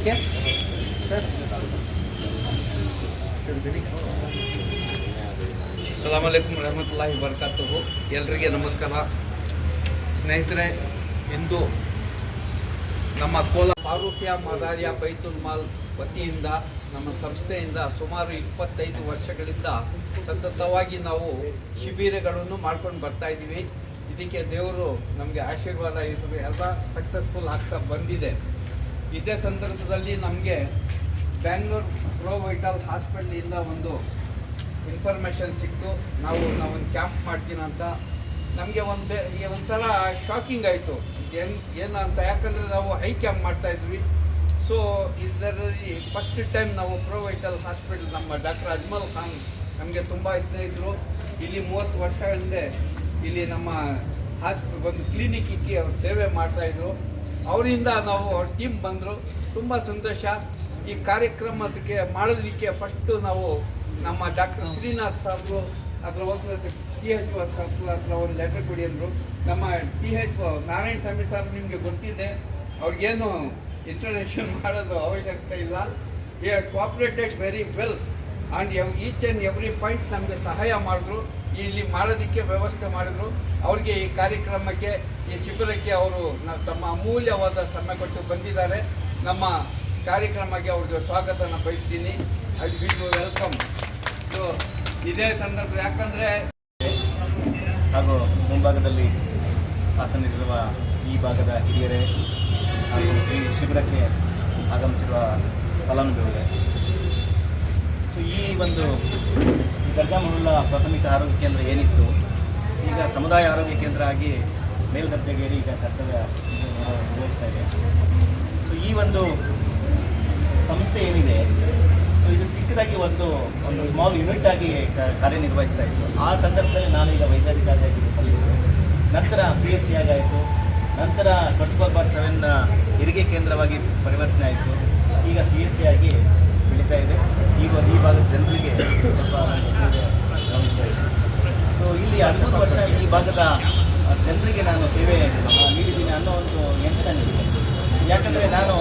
Okay sir. ಅಸ್ಸಲಾಮು ಅಲೈಕುಮ್ ರಹಮತುಲ್ಲಾಹಿ ಬರ್ಕಾತುಹು. ಎಲ್ರಿಗೆ ನಮಸ್ಕಾರ ಸ್ನೇಹಿತರೆ. ಇಂದು ನಮ್ಮ ಕೋಲಾರ ಫಾರೂಕಿಯಾ ಮದಾರಿಯಾ ಬೈತುಲ್ ಮಾಲ್ ವತಿಯಿಂದ ನಮ್ಮ ಸಂಸ್ಥೆಯಿಂದ ಸುಮಾರು 25 ವರ್ಷಗಳಿಂದ ಸತತವಾಗಿ ನಾವು ಶಿಬಿರಗಳನ್ನು ಮಾಡ್ಕೊಂಡು ಬರ್ತಾ ಇದ್ದೀವಿ. ಇದಕ್ಕೆ ದೇವರು ನಮಗೆ ಆಶೀರ್ವಾದ ಇರ್ತದೆ, ಎಲ್ಲ ಸಕ್ಸಸ್ಫುಲ್ ಆಗ್ತಾ ಬಂದಿದೆ. ಇದೇ ಸಂದರ್ಭದಲ್ಲಿ ನಮಗೆ ಬ್ಯಾಂಗ್ಳೂರು ಪ್ರೋ ವೈಟಲ್ ಹಾಸ್ಪಿಟ್ಲಿಂದ ಒಂದು ಇನ್ಫಾರ್ಮೇಷನ್ ಸಿಕ್ತು, ನಾವು ಒಂದು ಕ್ಯಾಂಪ್ ಮಾಡ್ತೀನಿ ಅಂತ. ನಮಗೆ ಒಂಥರ ಶಾಕಿಂಗ್ ಆಯಿತು. ಏನಂತ, ಯಾಕಂದರೆ ನಾವು ಹೈ ಕ್ಯಾಂಪ್ ಮಾಡ್ತಾಯಿದ್ವಿ. ಸೊ ಇದರಲ್ಲಿ ಫಸ್ಟ್ ಟೈಮ್ ನಾವು ಪ್ರೋ ವೈಟಲ್ ಹಾಸ್ಪಿಟಲ್, ನಮ್ಮ ಡಾಕ್ಟರ್ ಅಜ್ಮಲ್ ಖಾನ್ ನಮಗೆ ತುಂಬ ಸ್ನೇಹಿತರು. ಇಲ್ಲಿ 30 ವರ್ಷ ಹಿಂದೆ ಇಲ್ಲಿ ನಮ್ಮ ಒಂದು ಕ್ಲಿನಿಕ್ ಇಕ್ಕಿ ಅವ್ರು ಸೇವೆ ಮಾಡ್ತಾಯಿದ್ರು. ಅವರಿಂದ ನಾವು ಟೀಮ್ ಬಂದರು. ತುಂಬ ಸಂತೋಷ. ಈ ಕಾರ್ಯಕ್ರಮಕ್ಕೆ ಮಾಡೋದಕ್ಕೆ ಫಸ್ಟು ನಾವು ನಮ್ಮ ಡಾಕ್ಟರ್ ಶ್ರೀನಾಥ್ ಸಾಬ್ರು ಅದರ ಒಂದು TH ಸಾಬ್ರು ಹತ್ರ ಒಂದು ಲೆಟರ್ ಕೊಡಿ ಅಂದರು. ನಮ್ಮ TH ನಾರಾಯಣ ಸ್ವಾಮಿ ಸರ್ ನಿಮಗೆ ಗೊತ್ತಿದೆ, ಅವ್ರಿಗೇನು ಇಂಟ್ರಡಕ್ಷನ್ ಮಾಡೋದು ಅವಶ್ಯಕತೆ ಇಲ್ಲ. He cooperated very well and each and every point ನಮಗೆ ಸಹಾಯ ಮಾಡಿದ್ರು, ಇಲ್ಲಿ ಮಾಡೋದಕ್ಕೆ ವ್ಯವಸ್ಥೆ ಮಾಡಿದ್ರು. ಅವ್ರಿಗೆ ಈ ಕಾರ್ಯಕ್ರಮಕ್ಕೆ, ಈ ಶಿಬಿರಕ್ಕೆ ಅವರು ತಮ್ಮ ಅಮೂಲ್ಯವಾದ ಸಮಯ ಕೊಟ್ಟು ಬಂದಿದ್ದಾರೆ. ನಮ್ಮ ಕಾರ್ಯಕ್ರಮಕ್ಕೆ ಅವ್ರಿಗೆ ಸ್ವಾಗತನ ಬಯಸ್ತೀನಿ. I will welcome. ಸೊ ಇದೇ ಸಂದರ್ಭ, ಯಾಕಂದರೆ ಹಾಗೂ ಮುಂಭಾಗದಲ್ಲಿ ಆಸನವಿರುವ ಈ ಭಾಗದ ಹಿರಿಯರೇ ಹಾಗೂ ಈ ಶಿಬಿರಕ್ಕೆ ಆಗಮಿಸಿರುವ ಫಲಾನುಭವಿಗಳೇ, ಸೊ ಈ ಒಂದು ದರ್ಗಾ ಮೊಹಲ್ಲಾ ಪ್ರಾಥಮಿಕ ಆರೋಗ್ಯ ಕೇಂದ್ರ ಏನಿತ್ತು, ಈಗ ಸಮುದಾಯ ಆರೋಗ್ಯ ಕೇಂದ್ರ ಆಗಿ ಮೇಲ್ದರ್ಜೆಗೇರಿ ಈಗ ಕರ್ತವ್ಯ ನಿರ್ವಹಿಸ್ತಾ ಇದೆ. ಸೊ ಈ ಒಂದು ಸಂಸ್ಥೆ ಏನಿದೆ, ಸೊ ಇದು ಚಿಕ್ಕದಾಗಿ ಒಂದು ಸ್ಮಾಲ್ ಯೂನಿಟ್ ಆಗಿ ಕಾರ್ಯನಿರ್ವಹಿಸ್ತಾ ಇತ್ತು. ಆ ಸಂದರ್ಭದಲ್ಲಿ ನಾನು ಈಗ ವೈದ್ಯಾಧಿಕಾರಿಯಾಗಿ ಬಂದಿದ್ದೆ. ನಂತರ PHC ಆಗಾಯಿತು. ನಂತರ 24/7 ಹೆರಿಗೆ ಕೇಂದ್ರವಾಗಿ ಪರಿವರ್ತನೆ ಆಯಿತು. ಈಗ CHC ಆಗಿ ಬೆಳೀತಾ ಇದೆ. ಈಗ ಈ ಭಾಗದ ಜನರಿಗೆ ಸ್ವಲ್ಪ ಸಂಸ್ಥೆ ಇದೆ. ಸೊ ಇಲ್ಲಿ 13 ವರ್ಷ ಈ ಭಾಗದ ಜನರಿಗೆ ನಾನು ಸೇವೆ ನೀಡಿದ್ದೀನಿ ಅನ್ನೋ ಒಂದು ನೆನಪು ನನಗಿದೆ. ಯಾಕಂದರೆ ನಾನು